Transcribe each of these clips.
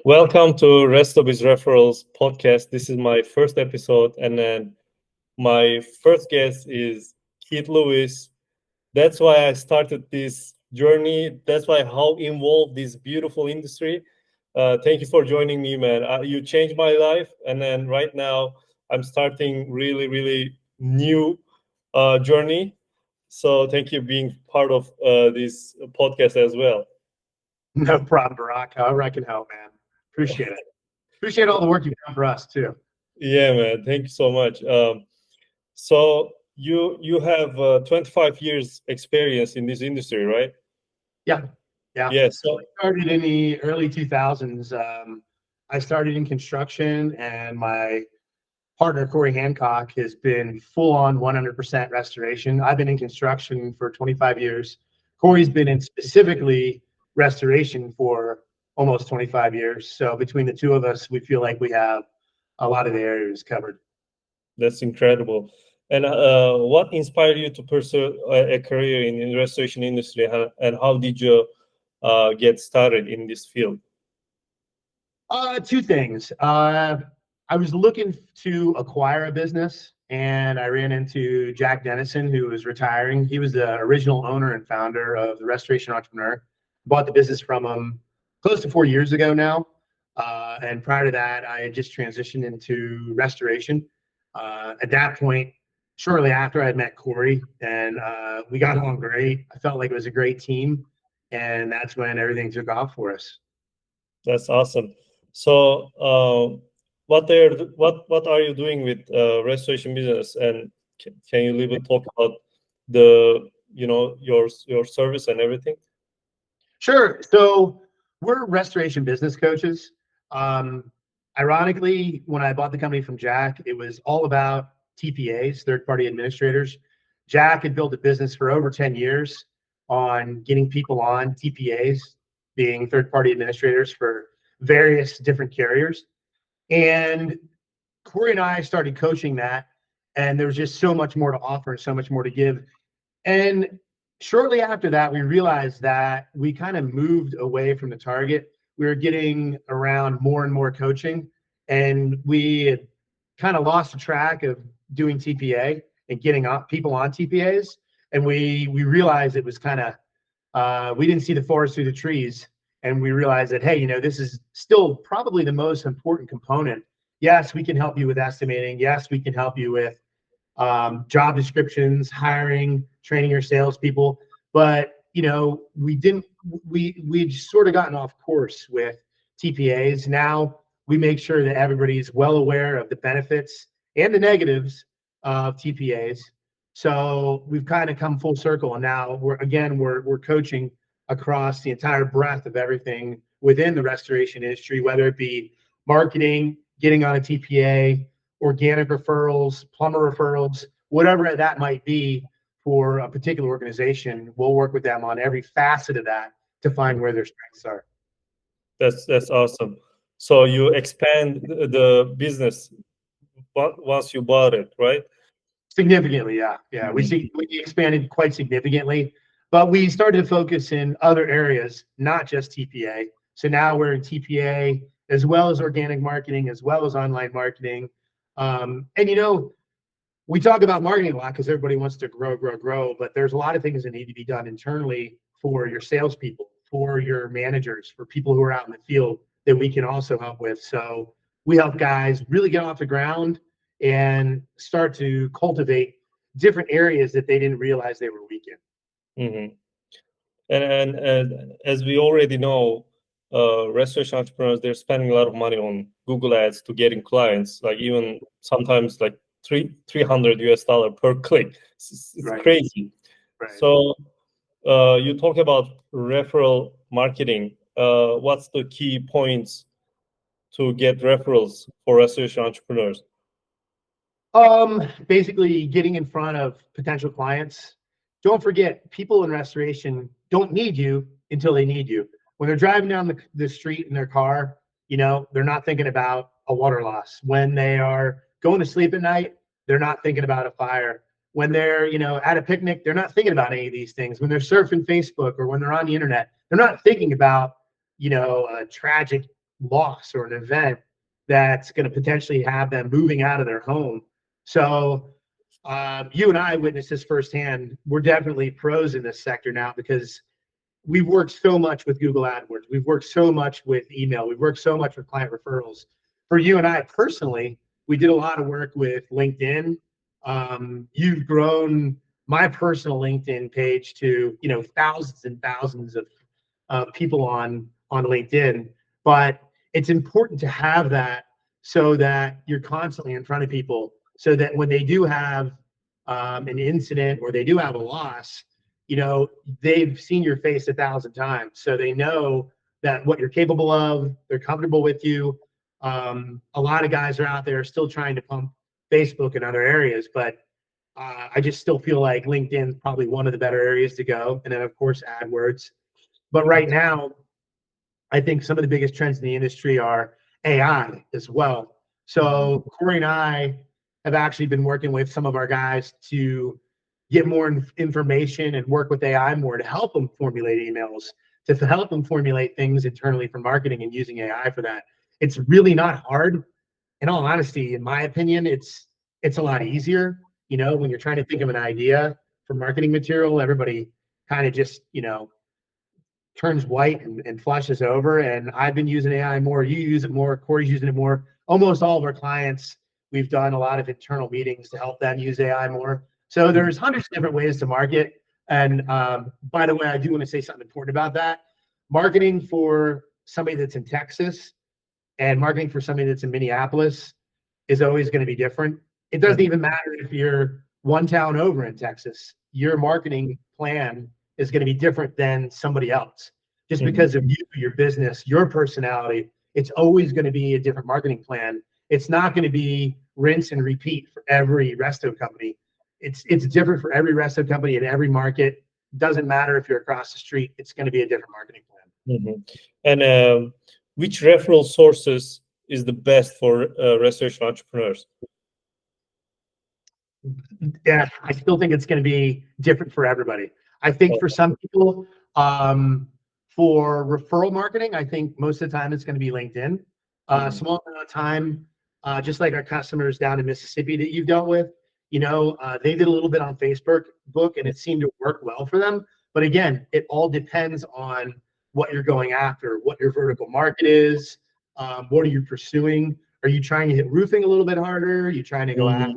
Welcome to Rest of His Referrals podcast. This is my first episode, and then my first guest is Keith Lewis. That's why I started this journey. That's why how involved this beautiful industry. Thank you for joining me, man. You changed my life, and then right now I'm starting really new journey. So thank you being part of this podcast as well. No problem, Barack. However I can help, man. Appreciate it. Appreciate all the work you've done for us too. Yeah, man. Thank you so much. So you have 25 years experience in this industry, right? Yeah, yeah. Yeah. So I started in the early 2000s. I started in construction, and my partner Corey Hancock has been full on 100% restoration. I've been in construction for 25 years. Corey's been in specifically restoration for almost 25 years. So between the two of us, we feel like we have a lot of the areas covered. That's incredible. And what inspired you to pursue a career in the restoration industry, and how did you get started in this field? Two things. I was looking to acquire a business, and I ran into Jack Dennison, who was retiring. He was the original owner and founder of the Restoration Entrepreneur. Bought the business from him close to 4 years ago now. And prior to that, I had just transitioned into restoration. At that point, shortly after I had met Corey, and we got along great. I felt like it was a great team, and that's when everything took off for us. That's awesome. So what are you doing with restoration business, and can you a little bit talk about the your service and everything? Sure. So we're restoration business coaches. Um, Ironically, when I bought the company from Jack, it was all about TPAs, third party administrators. Jack had built a business for over 10 years on getting people on TPAs, being third party administrators for various different carriers. And Corey and I started coaching that, and there was just so much more to offer and so much more to give. And shortly after that, we realized that we kind of moved away from the target. We were getting around more and more coaching, and we had kind of lost the track of doing TPA and getting people on TPAs. And we realized it was kind of we didn't see the forest through the trees, and we realized that hey, this is still probably the most important component. Yes, we can help you with estimating. Yes, we can help you with job descriptions, hiring, training your salespeople. But we didn't. We'd sort of gotten off course with TPAs. Now we make sure that everybody's well aware of the benefits and the negatives of TPAs. So we've kind of come full circle, and now we're coaching across the entire breadth of everything within the restoration industry, whether it be marketing, getting on a TPA, organic referrals, plumber referrals, whatever that might be for a particular organization. We'll work with them on every facet of that to find where their strengths are. That's awesome. So you expand the business once you bought it, right? Significantly, yeah. Yeah. We expanded quite significantly, but we started to focus in other areas, not just TPA. So now we're in TPA as well as organic marketing, as well as online marketing. And we talk about marketing a lot because everybody wants to grow, but there's a lot of things that need to be done internally for your salespeople, for your managers, for people who are out in the field that we can also help with. So we help guys really get off the ground and start to cultivate different areas that they didn't realize they were weak in. Hmm. And as we already know, restoration entrepreneurs, they're spending a lot of money on Google Ads to getting clients, like even sometimes like 300 US dollar per click. It's Right. crazy. Right. So you talk about referral marketing. What's the key points to get referrals for restoration entrepreneurs? Basically getting in front of potential clients. Don't forget, people in restoration don't need you until they need you. When they're driving down the street in their car, they're not thinking about a water loss. When they are going to sleep at night, they're not thinking about a fire. When they're, at a picnic, they're not thinking about any of these things. When they're surfing Facebook or when they're on the internet, they're not thinking about, a tragic loss or an event that's going to potentially have them moving out of their home. So you and I witnessed this firsthand. We're definitely pros in this sector now because we've worked so much with Google AdWords. We've worked so much with email. We've worked so much with client referrals. For you and I personally, we did a lot of work with LinkedIn. You've grown my personal LinkedIn page to, thousands and thousands of people on LinkedIn. But it's important to have that so that you're constantly in front of people, so that when they do have an incident or they do have a loss, they've seen your face 1,000 times, so they know that what you're capable of. They're comfortable with you. A lot of guys are out there still trying to pump Facebook and other areas, but I just still feel like LinkedIn is probably one of the better areas to go. And then, of course, AdWords. But right now, I think some of the biggest trends in the industry are AI as well. So Corey and I have actually been working with some of our guys to get more information and work with AI more to help them formulate emails, to help them formulate things internally for marketing and using AI for that. It's really not hard. In all honesty, in my opinion, it's a lot easier. When you're trying to think of an idea for marketing material, everybody kind of just, turns white and flushes over. And I've been using AI more. You use it more. Corey's using it more. Almost all of our clients, we've done a lot of internal meetings to help them use AI more. So there's hundreds of different ways to market. And by the way, I do want to say something important about that. Marketing for somebody that's in Texas and marketing for somebody that's in Minneapolis is always going to be different. It doesn't even matter if you're one town over in Texas. Your marketing plan is going to be different than somebody else. Just because of you, your business, your personality, it's always going to be a different marketing plan. It's not going to be rinse and repeat for every resto company. It's different for every resto company in every market. Doesn't matter if you're across the street, it's going to be a different marketing plan. And which referral sources is the best for restoration entrepreneurs? Yeah, I still think it's going to be different for everybody. I think for some people, for referral marketing, I think most of the time it's going to be LinkedIn. Small amount of time, just like our customers down in Mississippi that you've dealt with, they did a little bit on Facebook, and it seemed to work well for them. But again, it all depends on what you're going after, what your vertical market is, what are you pursuing? Are you trying to hit roofing a little bit harder? Are you trying to go after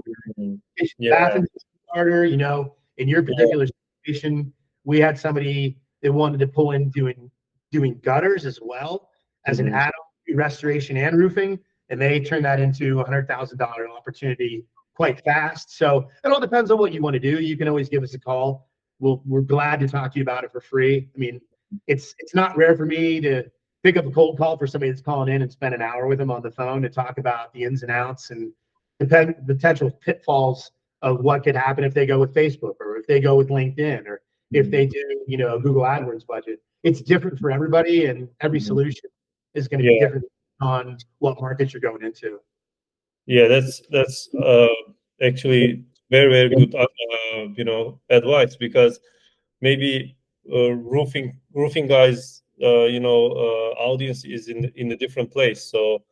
bathroom harder? In your particular situation, we had somebody that wanted to pull in doing gutters as well as an add-on restoration and roofing, and they turned that into a $100,000 opportunity quite fast. So it all depends on what you want to do. You can always give us a call. We're glad to talk to you about it for free. I mean, it's not rare for me to pick up a cold call for somebody that's calling in and spend an hour with them on the phone to talk about the ins and outs and the potential pitfalls of what could happen if they go with Facebook or if they go with LinkedIn or if they do, a Google AdWords budget. It's different for everybody, and every solution is going to be different on what markets you're going into. Yeah, that's actually very, very good, advice, because maybe roofing guys, audience is in a different place. So,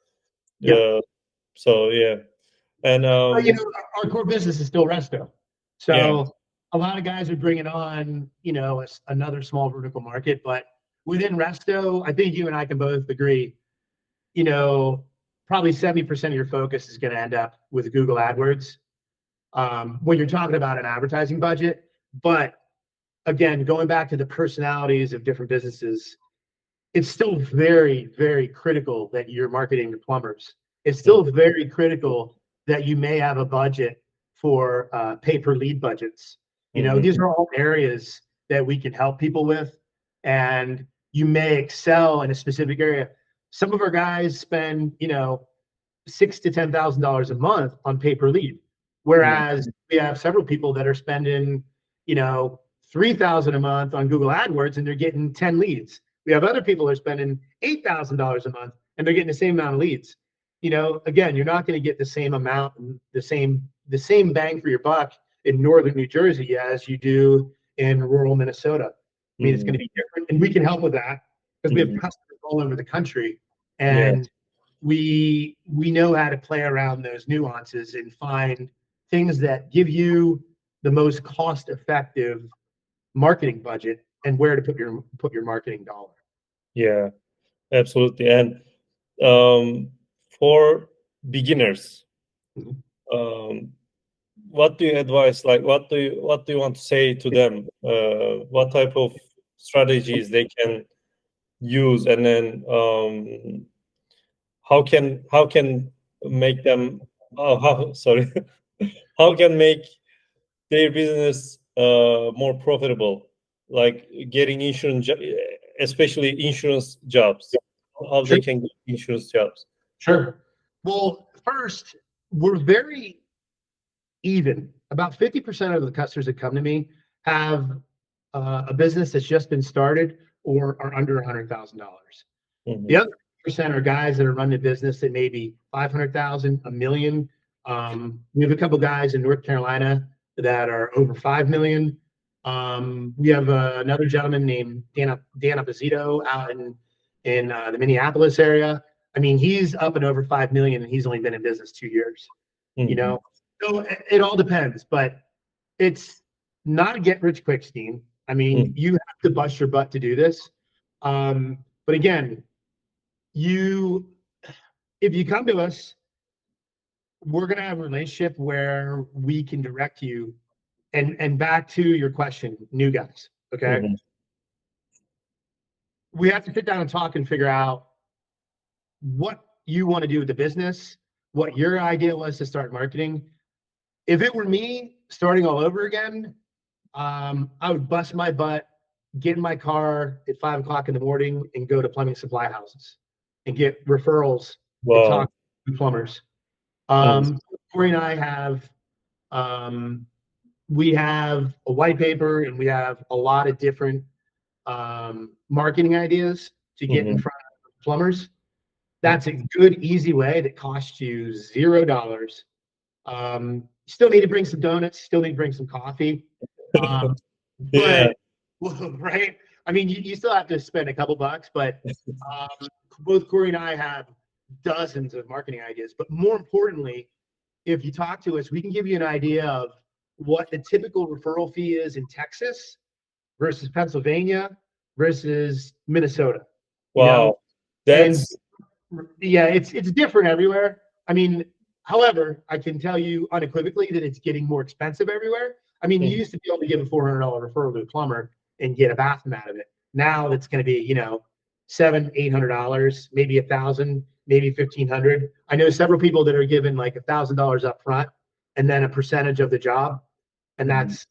and our core business is still resto. So a lot of guys are bringing on, another small vertical market, but within resto, I think you and I can both agree, probably 70% of your focus is going to end up with Google AdWords when you're talking about an advertising budget. But again, going back to the personalities of different businesses, it's still very, very critical that you're marketing your plumbers. It's still very critical that you may have a budget for pay-per-lead budgets. These are all areas that we can help people with, and you may excel in a specific area. Some of our guys spend, $6,000 to $10,000 a month on pay-per-lead, whereas we have several people that are spending, $3,000 a month on Google AdWords, and they're getting 10 leads. We have other people that are spending $8,000 a month, and they're getting the same amount of leads. Again, you're not going to get the same amount, the same bang for your buck in northern New Jersey as you do in rural Minnesota. I mean, it's going to be different, and we can help with that because we have customers all over the country. And we know how to play around those nuances and find things that give you the most cost-effective marketing budget and where to put your marketing dollar. Yeah, absolutely. And for beginners, Mhm. what do you advise? Like, what do you want to say to them? What type of strategies they can use, and then how can make them? Oh, how sorry, how can make their business more profitable? Like getting especially insurance jobs. How they Sure. can get insurance jobs? Sure. Well, first, we're very even. About 50% of the customers that come to me have a business that's just been started or are under $100,000. The Mhm. other percent are guys that are running a business that maybe 500,000, a million. We have a couple guys in North Carolina that are over 5 million. We have another gentleman named Dan Apposito out in the Minneapolis area. I mean, he's up and over 5 million, and he's only been in business 2 years. You Mhm. know, so it all depends, but it's not a get rich quick scheme. I mean, Mhm. you have to bust your butt to do this. But again, you if you come to us, we're going to have a relationship where we can direct you. And back to your question, new guys, okay? Mhm. We have to sit down and talk and figure out what you want to do with the business, what your idea was to start marketing. If it were me starting all over again, I would bust my butt, get in my car at 5 o'clock in the morning and go to plumbing supply houses and get referrals and Wow. talk to plumbers. Mhm. Corey and I have we have a white paper and we have a lot of different marketing ideas to get in Mhm. front of plumbers. That's a good, easy way that costs you $0. Still need to bring some donuts, still need to bring some coffee. Um, Yeah. but right, I mean, you still have to spend a couple bucks, but both Corey and I have dozens of marketing ideas. But more importantly, if you talk to us, we can give you an idea of what the typical referral fee is in Texas versus Pennsylvania versus Minnesota. You know, Wow. and That's yeah, it's different everywhere. I mean, however, I can tell you unequivocally that it's getting more expensive everywhere. I mean, you Mhm. used to be able to give a $400 referral to a plumber and get a bathroom out of it. Now it's going to be, $700, $800, maybe 1,000, maybe 1,500. I know several people that are given like $1,000 up front and then a percentage of the job, and Mhm. that's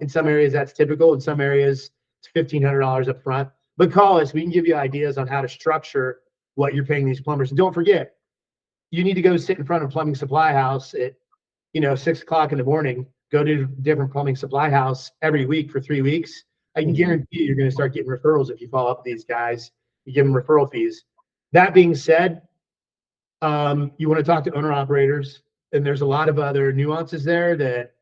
in some areas that's typical. In some areas, it's $1,500 up front. But call us; we can give you ideas on how to structure what you're paying these plumbers. And don't forget, you need to go sit in front of a plumbing supply house at 6 o'clock in the morning. Go to a different plumbing supply house every week for 3 weeks. I can Mhm. guarantee you're going to start getting referrals if you follow up with these guys. You give them referral fees. That being said, you want to talk to owner operators, and there's a lot of other nuances there that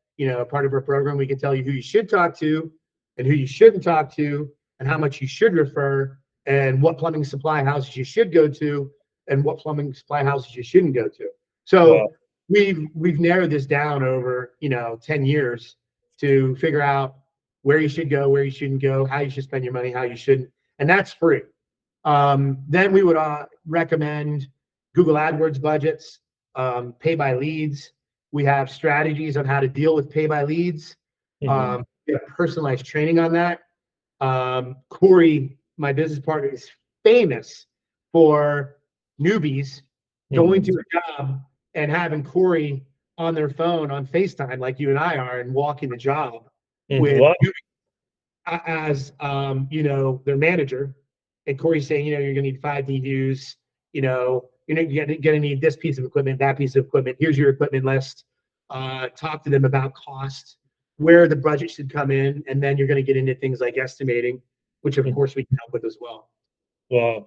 part of our program we can tell you who you should talk to and who you shouldn't talk to and how much you should refer and what plumbing supply houses you should go to and what plumbing supply houses you shouldn't go to. Wow. So we've narrowed this down over 10 years to figure out where you should go, where you shouldn't go, how you should spend your money, how you shouldn't, and that's free. Then we would recommend Google AdWords budgets, pay by leads. We have strategies on how to deal with pay by leads. Mhm. We have personalized training on that. Corey, my business partner, is famous for newbies going Mhm. to a job and having Corey on their phone on FaceTime, like you and I are, and walking the job Mhm. with Wow. as their manager, and Corey's saying, you're gonna need 5 DUs, you're gonna need this piece of equipment, that piece of equipment. Here's your equipment list. Talk to them about cost, where the budget should come in, and then you're gonna get into things like estimating, which of Mhm. course we can help with as well. Wow.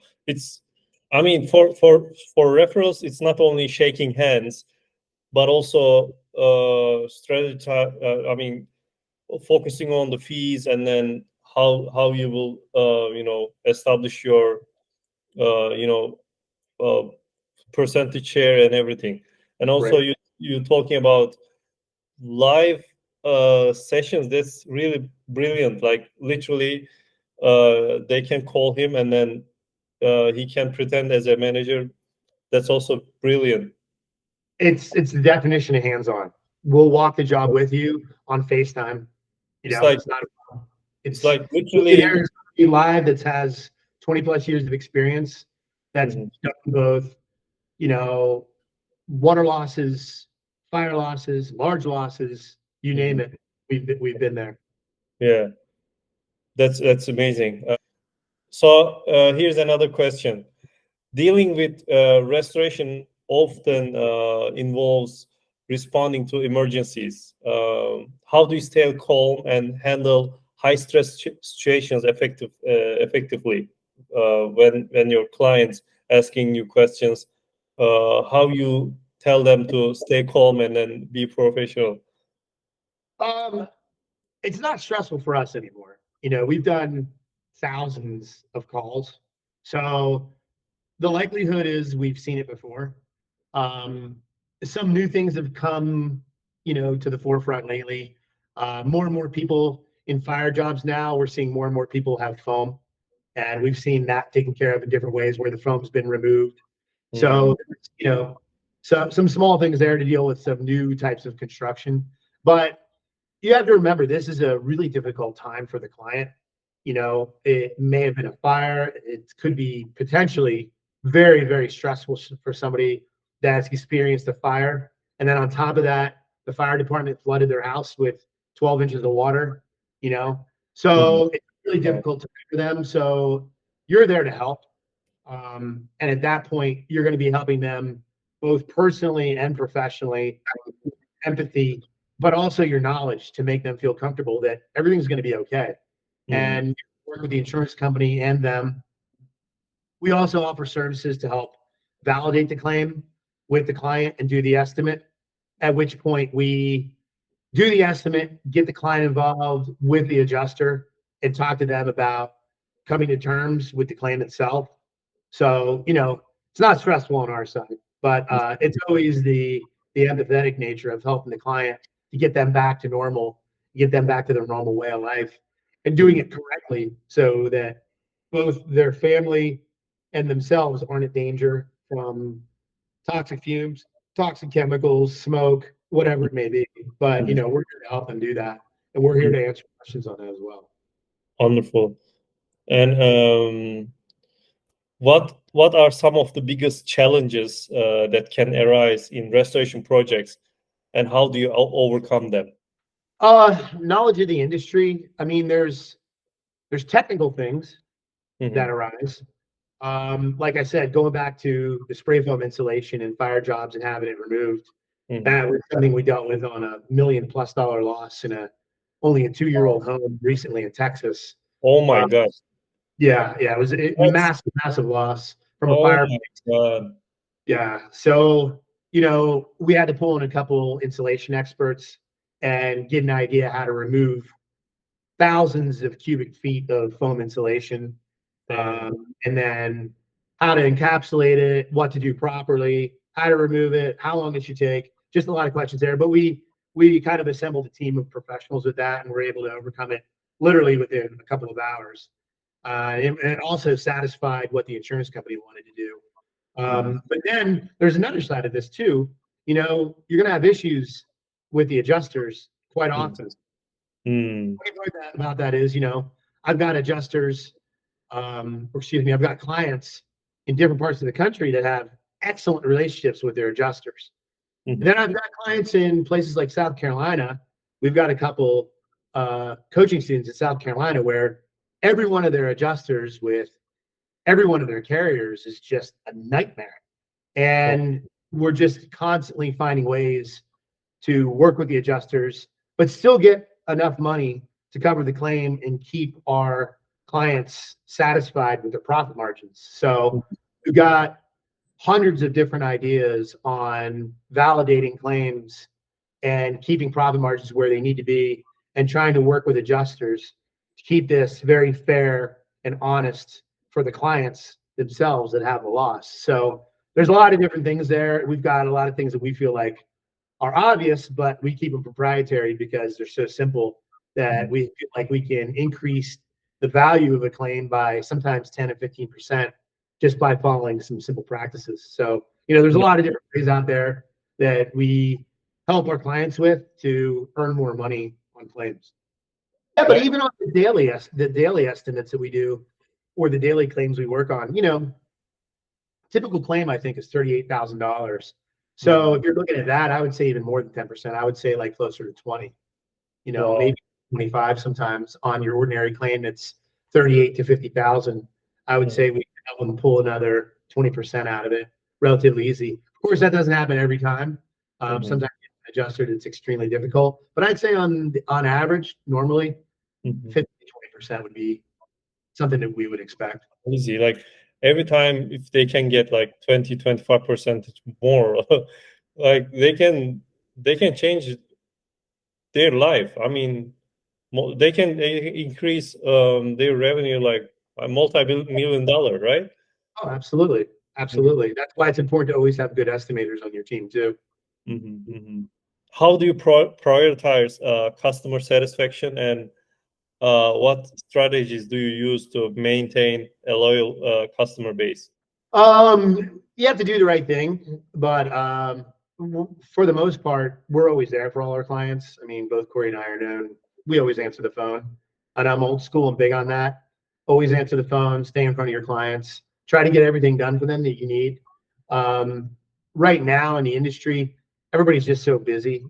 I mean, for referrals, it's not only shaking hands, but also strategy. I mean, focusing on the fees, and then how you will establish your uh, you know percentage share and everything. And also Right. you talking about live sessions. That's really brilliant. Like literally, they can call him and then he can pretend as a manager. That's also brilliant. It's the definition of hands-on. We'll walk the job with you on FaceTime. You It's know, like it's not. it's It's like we'll be literally. there somebody live that has 20 plus years of experience. That's Mhm, done both. You know, water losses, fire losses, large losses, you name mhm. it. We've been there. Yeah, that's amazing. So here's another question. Dealing with restoration often involves responding to emergencies. How do you stay calm and handle high stress situations effectively when your clients asking you questions? How you tell them to stay calm and then be professional? Um, it's not stressful for us anymore. You know, we've done thousands of calls. So the likelihood is we've seen it before. Um, some new things have come, you know, to the forefront lately. More and more people in fire jobs now, we're seeing more and more people have foam, and we've seen that taken care of in different ways where the foam's been removed. Mm, So, you know, some small things there to deal with some new types of construction. But you have to remember this is a really difficult time for the client. You know, it may have been a fire. It could be potentially very, very stressful for somebody that's experienced a fire. And then on top of that, the fire department flooded their house with 12 inches of water, you know. mhm, So it's really difficult for them. So you're there to help. And at that point, you're going to be helping them both personally and professionally, empathy, but also your knowledge to make them feel comfortable that everything's going to be okay. mhm, And work with the insurance company and them. We also offer services to help validate the claim with the client and do the estimate, at which point we do the estimate, get the client involved with the adjuster, and talk to them about coming to terms with the claim itself. So, you know, it's not stressful on our side, but it's always the empathetic nature of helping the client to get them back to normal, get them back to their normal way of life, and doing mhm. it correctly so that both their family and themselves aren't in danger from toxic fumes, toxic chemicals, smoke, whatever it may be. But you know, we're here to help them do that, and we're here to answer questions on that as well. Wonderful. And what are some of the biggest challenges that can arise in restoration projects, and how do you overcome them? Knowledge of the industry. I mean, there's technical things that Mhm, arise. Like I said, going back to the spray foam insulation and fire jobs and having it removed, mhm. that was something we dealt with on $1 million+ loss in a only a 2-year-old home recently in Texas. Oh my Uh, God. yeah, it was a That's, massive loss from a oh fire. my God. Yeah. So, you know, we had to pull in a couple insulation experts and get an idea how to remove thousands of cubic feet of foam insulation, Damn. and then how to encapsulate it, what to do properly, how to remove it, how long it should take. Just a lot of questions there. But we kind of assembled a team of professionals with that, and we're able to overcome it literally within a couple of hours. And it also satisfied what the insurance company wanted to do. Mhm, But then there's another side of this too. You know, you're going to have issues with the adjusters quite mhm, often. mm, What I learned about that is, you know, I've got adjusters, or excuse me, I've got clients in different parts of the country that have excellent relationships with their adjusters. And mhm, then I've got clients in places like South Carolina. We've got a couple coaching students in South Carolina where every one of their adjusters with every one of their carriers is just a nightmare. And we're just constantly finding ways to work with the adjusters, but still get enough money to cover the claim and keep our clients satisfied with their profit margins. So we've got hundreds of different ideas on validating claims and keeping profit margins where they need to be and trying to work with adjusters to keep this very fair and honest for the clients themselves that have the loss. So there's a lot of different things there. We've got a lot of things that we feel like are obvious, but we keep them proprietary because they're so simple that we feel like we can increase the value of a claim by sometimes 10 and 15% just by following some simple practices. So, there's a lot of different ways out there that we help our clients with to earn more money on claims. Yeah, but even on the daily estimates that we do, or the daily claims we work on, typical claim I think is $38,000. So if you're looking at that, I would say even more than 10%. I would say like closer to 20. Maybe 25 sometimes on your ordinary claim. It's 38 to 50,000. I would say we can help them pull another 20% out of it relatively easy. Of course, that doesn't happen every time. Sometimes adjusted, it's extremely difficult. But I'd say on average, normally, 50 to 20% would be something that we would expect. Easy. Like every time, if they can get like 20-25% more, like they can change their life. I mean, they can increase their revenue like a multi-million dollar, right? Oh, absolutely. Absolutely. That's why it's important to always have good estimators on your team too. How do you prioritize customer satisfaction, and what strategies do you use to maintain a loyal customer base? You have to do the right thing, but for the most part, we're always there for all our clients. I mean, both Corey and I are known. We always answer the phone, and I'm old school and big on that. Always answer the phone, stay in front of your clients, try to get everything done for them that you need. Right now in the industry, everybody's just so busy,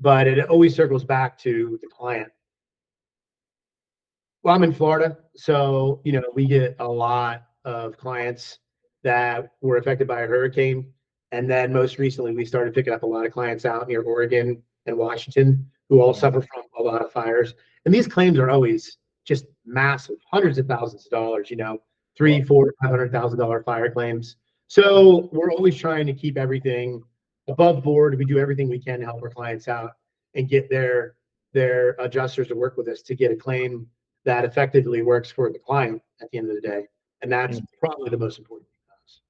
but it always circles back to the client. Well, I'm in Florida, so we get a lot of clients that were affected by a hurricane, and then most recently we started picking up a lot of clients out near Oregon and Washington who all suffer from a lot of fires. And these claims are always just massive, hundreds of thousands of dollars, $300,000, $400,000, $500,000 fire claims. So we're always trying to keep everything above board. We do everything we can to help our clients out and get their adjusters to work with us to get a claim that effectively works for the client at the end of the day. And that's probably the most important thing to us.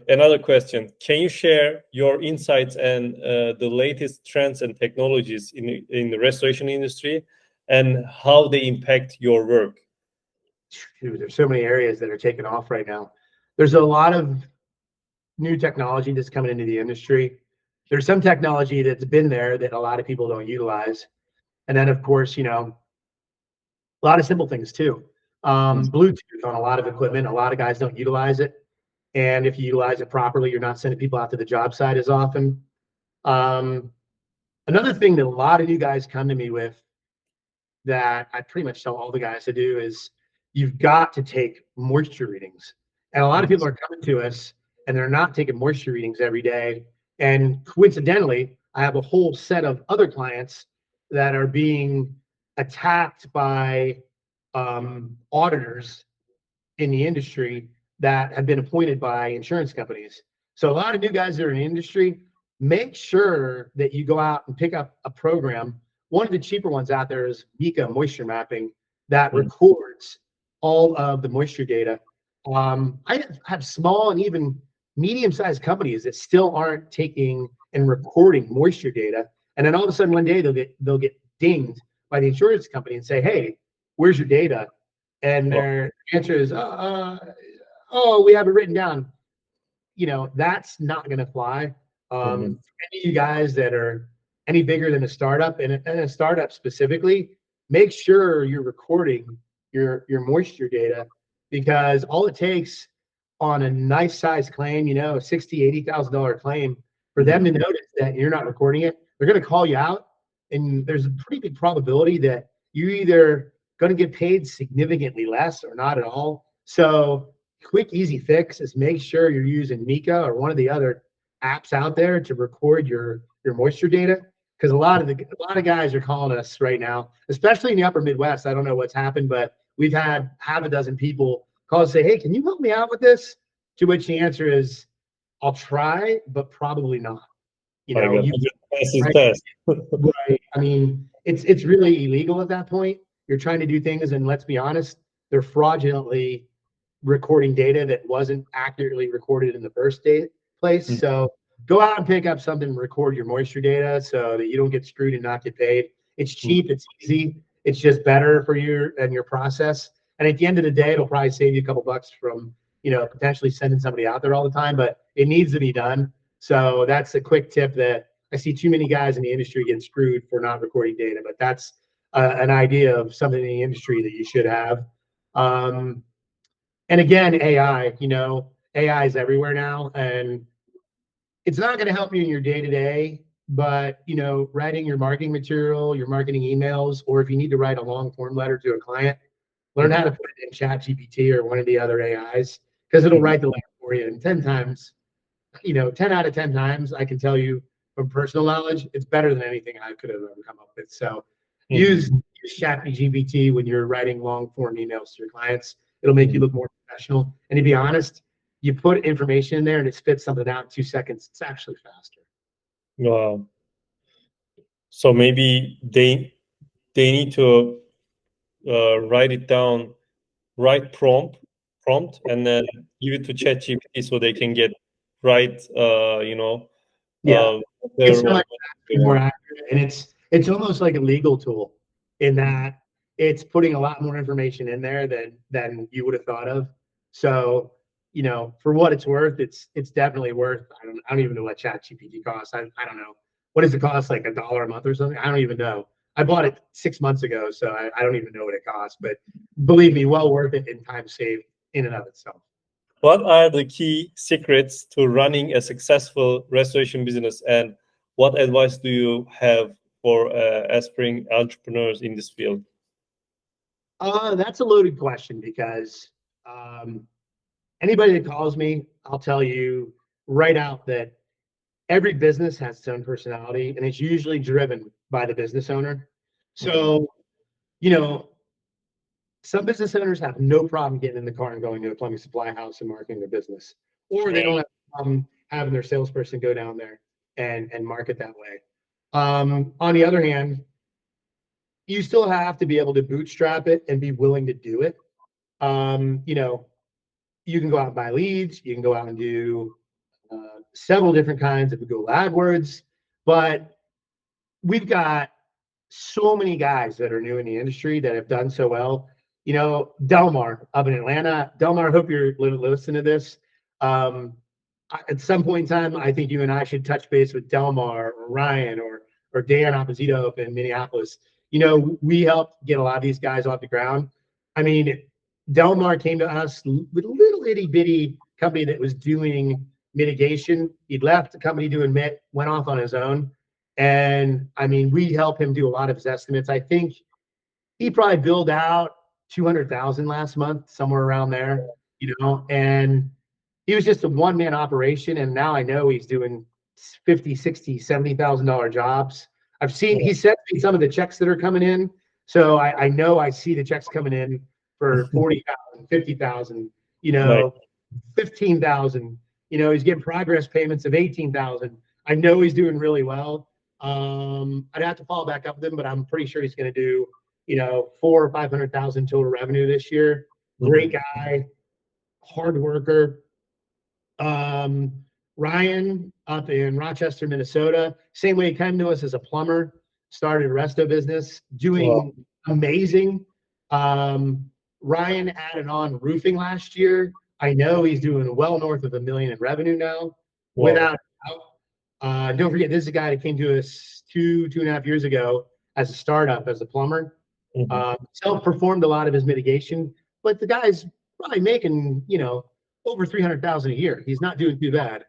Another question. Can you share your insights and the latest trends and technologies in the restoration industry and how they impact your work? There's so many areas that are taking off right now. There's a lot of new technology that's coming into the industry. There's some technology that's been there that a lot of people don't utilize. And then, of course, a lot of simple things too. Bluetooth on a lot of equipment. A lot of guys don't utilize it. And if you utilize it properly, you're not sending people out to the job site as often. Another thing that a lot of you guys come to me with that I pretty much tell all the guys to do is you've got to take moisture readings. And a lot of people are coming to us and they're not taking moisture readings every day. And coincidentally, I have a whole set of other clients that are being attacked by auditors in the industry that have been appointed by insurance companies. So a lot of new guys that are in the industry, make sure that you go out and pick up a program. One of the cheaper ones out there is Mika Moisture Mapping that records all of the moisture data. I have small and even medium-sized companies that still aren't taking and recording moisture data. And then all of a sudden one day they'll get dinged by the insurance company and say, "Hey, where's your data?" And their answer is, "Oh, we have it written down." That's not going to fly. Any of you guys that are any bigger than a startup, and a startup specifically, make sure you're recording your moisture data, because all it takes on a nice size claim, $60,000, $80,000 claim, for them to notice that you're not recording it, they're going to call you out. And there's a pretty big probability that you're either going to get paid significantly less or not at all. So quick, easy fix is make sure you're using Mika or one of the other apps out there to record your moisture data. Because a lot of guys are calling us right now, especially in the upper Midwest. I don't know what's happened, but we've had half a dozen people call and say, "Hey, can you help me out with this?" To which the answer is, "I'll try, but probably not." Right? I mean, it's really illegal at that point. You're trying to do things, and let's be honest, they're fraudulently recording data that wasn't accurately recorded in the first place. Mhm. So go out and pick up something, record your moisture data so that you don't get screwed and not get paid. It's cheap, it's easy, it's just better for you and your process. And at the end of the day, it'll probably save you a couple bucks from, potentially sending somebody out there all the time, but it needs to be done. So that's a quick tip that I see too many guys in the industry getting screwed for not recording data, but that's an idea of something in the industry that you should have. Um, and again, AI, AI is everywhere now, and it's not going to help you in your day to day, but writing your marketing material, your marketing emails, or if you need to write a long form letter to a client, learn how to put it in Chat GPT or one of the other AIs because it'll Mhm. write the letter for you. And 10 times, 10 out of 10 times, I can tell you from personal knowledge, it's better than anything I could have ever come up with. So Mhm. use Chat GPT when you're writing long form emails to your clients. It'll make you Mhm. look more professional. And to be honest, you put information in there and it spits something out in 2 seconds. It's actually faster. Wow. So maybe they need to write it down, write prompt, and then give it to ChatGPT so they can get right, Yeah, it's their so what much they more want. accurate, and it's almost like a legal tool in that it's putting a lot more information in there than you would have thought of. So, for what it's worth, it's definitely worth. I don't even know what ChatGPT costs. I don't know. What does it cost? Like $1 a month or something? I don't even know. I bought it 6 months ago, so I don't even know what it costs. But believe me, well worth it in time saved in and of itself. What are the key secrets to running a successful restoration business, and what advice do you have for aspiring entrepreneurs in this field? That's a loaded question because um, anybody that calls me, I'll tell you right out that every business has its own personality and it's usually driven by the business owner. Mhm. So, you know, some business owners have no problem getting in the car and going to a plumbing supply house and marketing their business, or they Right. don't have a problem having their salesperson go down there and market that way. On the other hand, you still have to be able to bootstrap it and be willing to do it. Um, you know, you can go out and buy leads. You can go out and do several different kinds of Google AdWords, but we've got so many guys that are new in the industry that have done so well. Delmar up in Atlanta. Delmar, I hope you're listening to this. Um, at some point in time, I think you and I should touch base with Delmar or Ryan or Dan Opposito up in Minneapolis. We helped get a lot of these guys off the ground. I mean, Delmar came to us with a little itty bitty company that was doing mitigation. He'd left the company doing MIT, went off on his own. And I mean, we help him do a lot of his estimates. I think he probably billed out 200,000 last month, somewhere around there, and he was just a one man operation. And now I know he's doing 50, 60, $70,000 jobs. He sent me some of the checks that are coming in. So I know I see the checks coming in for 40,000, 50,000, Nice. 15,000. He's getting progress payments of 18,000. I know he's doing really well. I'd have to follow back up with him, but I'm pretty sure he's going to do, 400 or 500,000 total revenue this year. Great Mhm. guy, hard worker. Um, Ryan up in Rochester, Minnesota, same way he came to us as a plumber, started a resto business, Wow. doing amazing. Um, Ryan added on roofing last year. I know he's doing well north of $1 million in revenue now, Wow. without a doubt. Don't forget, this is a guy that came to us 2.5 years ago as a startup, as a plumber. Mhm. Self-performed a lot of his mitigation, but the guy's probably making, over 300,000 a year. He's not doing too bad.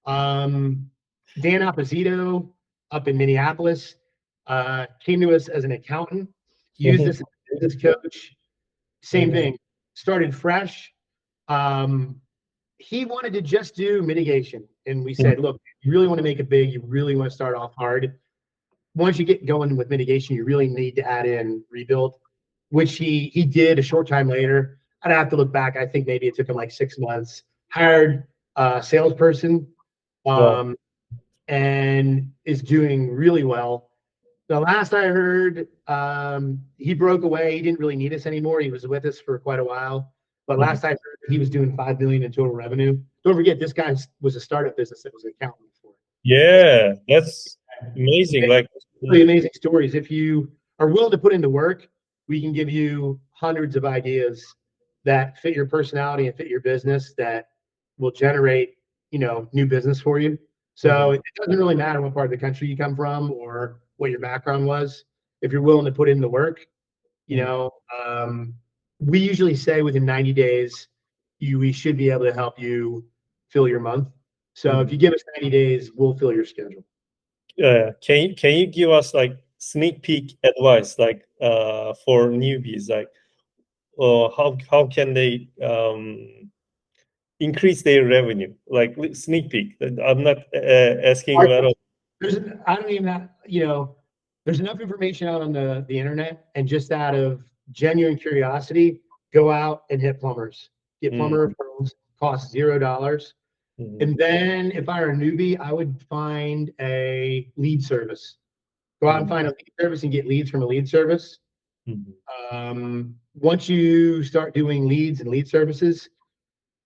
Um, Dan Opposito up in Minneapolis came to us as an accountant, used Mhm. us as a business coach. Same Mhm. thing. Started fresh. Um, he wanted to just do mitigation, and we Mhm. said, "Look, you really want to make it big. You really want to start off hard. Once you get going with mitigation, you really need to add in rebuild," which he did a short time later. I'd have to look back. I think maybe it took him like 6 months. Hired a salesperson, Wow. um, and is doing really well. The last I heard, he broke away. He didn't really need us anymore. He was with us for quite a while, but Mhm. last I heard, he was doing 5 million in total revenue. don't forget, this guy was a startup business that was an accountant before. Yeah, that's amazing. Like, Really amazing stories. If you are willing to put in the work, we can give you hundreds of ideas that fit your personality and fit your business that will generate, new business for you. So it doesn't really matter what part of the country you come from or what your background was. If you're willing to put in the work, we usually say within 90 days, we should be able to help you fill your month. So if you give us 90 days, we'll fill your schedule. can you give us like sneak peek advice, like for newbies, like how can they increase their revenue? Like sneak peek. I'm not asking a lot of. I don't even have, there's enough information out on the internet, and just out of genuine curiosity, go out and hit plumbers. Get plumber referrals, cost $0. And then if I were a newbie, I would find a lead service. Go out and find a lead service and get leads from a lead service. Once you start doing leads and lead services,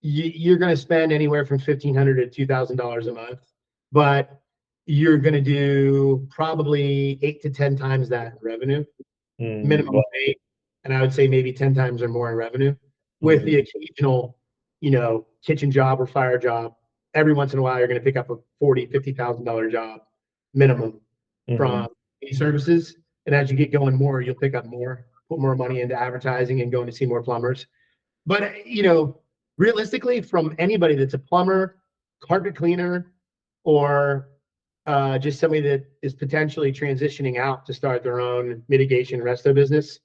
you're going to spend anywhere from $1,500 to $2,000 a month, but you're going to do probably 8 to 10 times that in revenue, minimum of 8, and I would say maybe 10 times or more in revenue, with the occasional, kitchen job or fire job. Every once in a while, you're going to pick up a $40,000, $50,000 job minimum from these services, and as you get going more, you'll pick up more, put more money into advertising and going to see more plumbers. But realistically, from anybody that's a plumber, carpet cleaner, or just somebody that is potentially transitioning out to start their own mitigation resto business,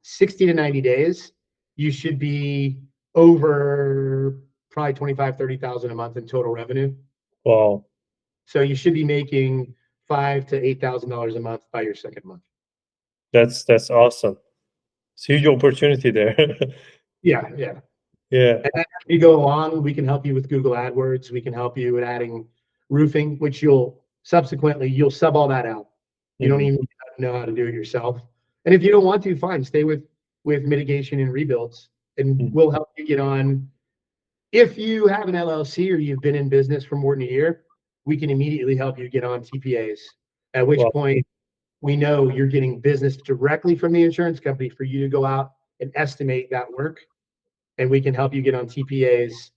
60 to 90 days, you should be over probably 25, 30,000 a month in total revenue. Wow. So you should be making $5,000 to $8,000 a month by your second month. That's awesome. It's a huge opportunity there. Yeah. Yeah. And as you go along, we can help you with Google AdWords. We can help you with adding roofing, which you'll sub all that out. You don't even know how to do it yourself. And if you don't want to, fine, stay with mitigation and rebuilds, and we'll help you get on. If you have an LLC or you've been in business for more than a year, we can immediately help you get on TPAs, at which point we know you're getting business directly from the insurance company for you to go out and estimate that work. And we can help you get on TPAs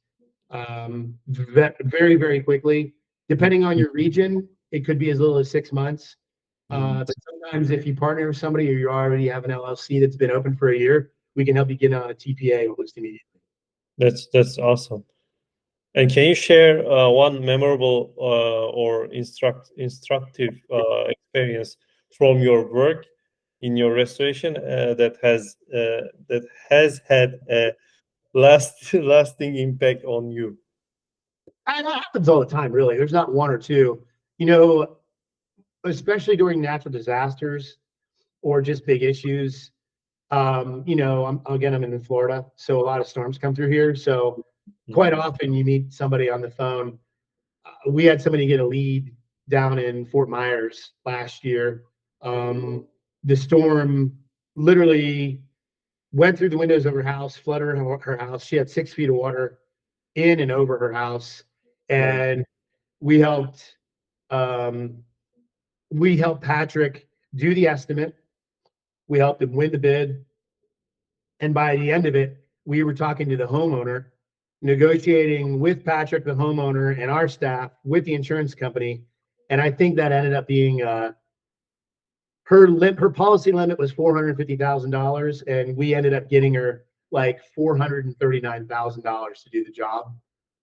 very, very quickly. Depending on your region, it could be as little as 6 months. But sometimes if you partner with somebody or you already have an LLC that's been open for a year, we can help you get on a TPA almost immediately. That's awesome. And can you share one memorable or instructive experience from your work in your restoration that has had a lasting impact on you? And that happens all the time, really. There's not one or two. Especially during natural disasters or just big issues. I'm in Florida, so a lot of storms come through here. So quite often you meet somebody on the phone. We had somebody get a lead down in Fort Myers last year. The storm literally went through the windows of her house, flooded her house. She had 6 feet of water in and over her house, and we helped Patrick do the estimate. We helped him win the bid. And by the end of it, we were talking to the homeowner, negotiating with Patrick, the homeowner, and our staff with the insurance company. And I think that ended up being her policy limit was $450,000, and we ended up getting her like $439,000 to do the job.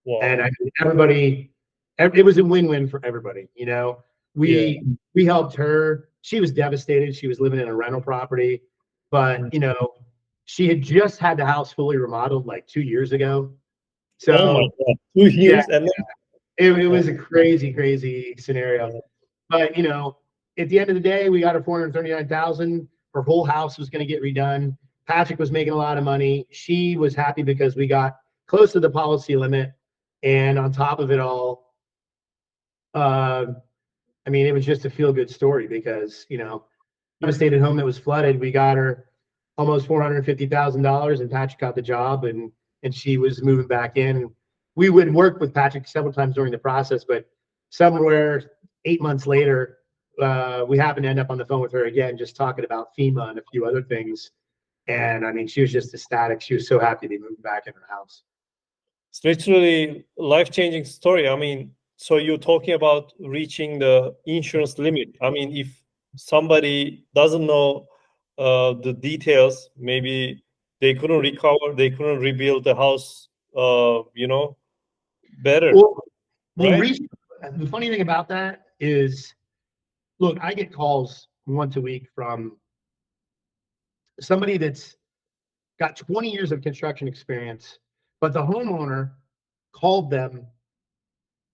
Wow. And I mean, it was a win-win for everybody. We helped her. She was devastated. She was living in a rental property, but she had just had the house fully remodeled like 2 years ago. So oh my God, 2 years, and then it was a crazy scenario. But at the end of the day, we got her $439,000. Her whole house was going to get redone. Patrick was making a lot of money. She was happy because we got close to the policy limit, and on top of it all, it was just a feel-good story because, devastated home that was flooded, we got her almost $450,000, and Patrick got the job, and she was moving back in. we would work with Patrick several times during the process, but somewhere 8 months later, we happened to end up on the phone with her again, just talking about FEMA and a few other things. And I mean, she was just ecstatic. She was so happy to be moving back in her house. It's literally life-changing story. I mean, so you're talking about reaching the insurance limit. I mean, if somebody doesn't know the details, maybe they couldn't recover, they couldn't rebuild the house, better, Well, right? the funny thing about that is, look, I get calls once a week from somebody that's got 20 years of construction experience, but the homeowner called them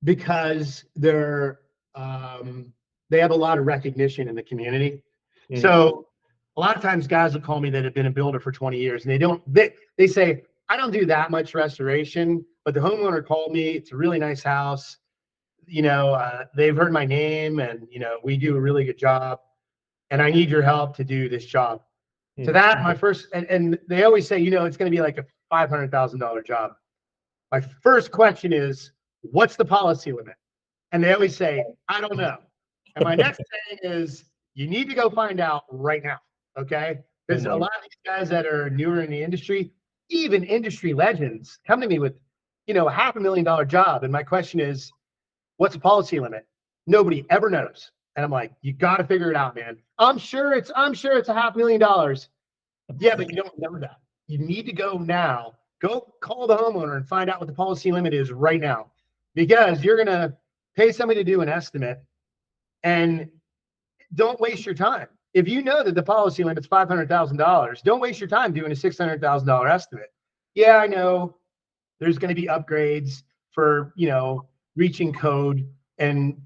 because they have a lot of recognition in the community. Mhm. So a lot of times guys will call me that have been a builder for 20 years and they say, I don't do that much restoration, but the homeowner called me. It's a really nice house. They've heard my name and, we do a really good job and I need your help to do this job. To that, my first, and they always say, it's going to be like a $500,000 job. My first question is, what's the policy limit? And they always say, I don't know. And my next thing is, you need to go find out right now. Okay. Because a lot of these guys that are newer in the industry, even industry legends, come to me with, $500,000 job. And my question is, what's the policy limit? Nobody ever knows. And I'm like, you got to figure it out, man. I'm sure it's $500,000. Yeah, but you don't know that. You need to go now. Go call the homeowner and find out what the policy limit is right now, because you're going to pay somebody to do an estimate and don't waste your time. If you know that the policy limit's $500,000, don't waste your time doing a $600,000 estimate. Yeah, I know there's going to be upgrades for, reaching code and,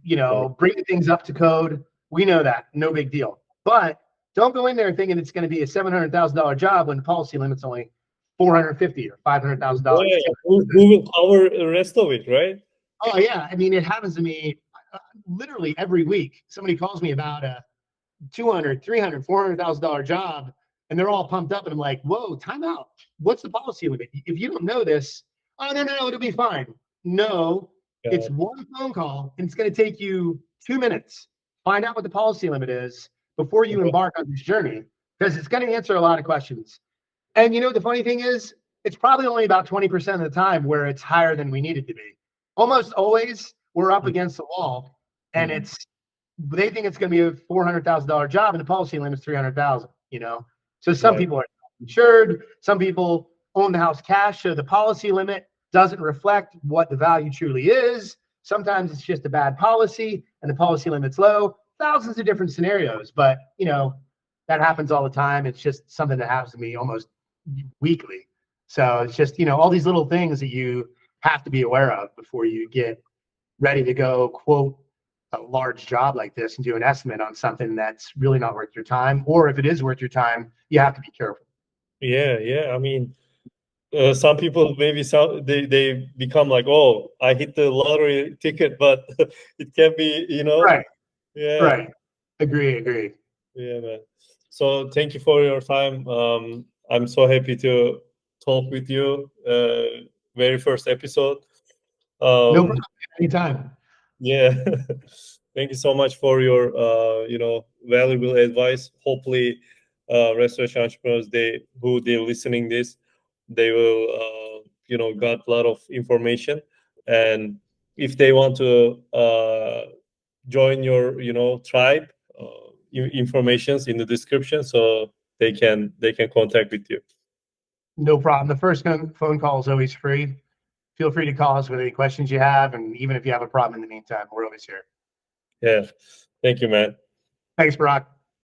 bringing things up to code. We know that. No big deal. But don't go in there thinking it's going to be a $700,000 job when the policy limit's only $450,000 or $500,000. Yeah, who will cover the rest of it, right? Oh yeah, I mean, it happens to me literally every week. Somebody calls me about a $200,000, $300,000, $400,000 job, and they're all pumped up, and I'm like, "Whoa, time out! What's the policy limit? If you don't know this, oh no, it'll be fine." No, it's one phone call, and it's going to take you 2 minutes. Find out what the policy limit is before you embark on this journey, because it's going to answer a lot of questions. And the funny thing is, it's probably only about 20% of the time where it's higher than we need it to be. Almost always we're up against the wall, and they think it's going to be a $400,000 job, and the policy limit's $300,000. So some people are insured, some people own the house cash, so the policy limit doesn't reflect what the value truly is. Sometimes it's just a bad policy, and the policy limit's low. Thousands of different scenarios, but that happens all the time. It's just something that happens to me almost weekly. So it's just, all these little things that you have to be aware of before you get ready to go quote a large job like this and do an estimate on something that's really not worth your time. Or if it is worth your time, you have to be careful. Yeah. I mean, some people maybe they become like, oh, I hit the lottery ticket, but it can be, Right. Yeah. Right. Agree. Yeah, man. So thank you for your time. I'm so happy to talk with you. Very first episode. No problem. Anytime. Yeah. Thank you so much for your valuable advice. Hopefully, restoration entrepreneurs they're listening this, they will got a lot of information, and if they want to join your tribe, information's in the description, so they can contact with you. No problem. The first phone call is always free. Feel free to call us with any questions you have, and even if you have a problem in the meantime, we're always here. Yeah. Thank you, man. Thanks, Brock.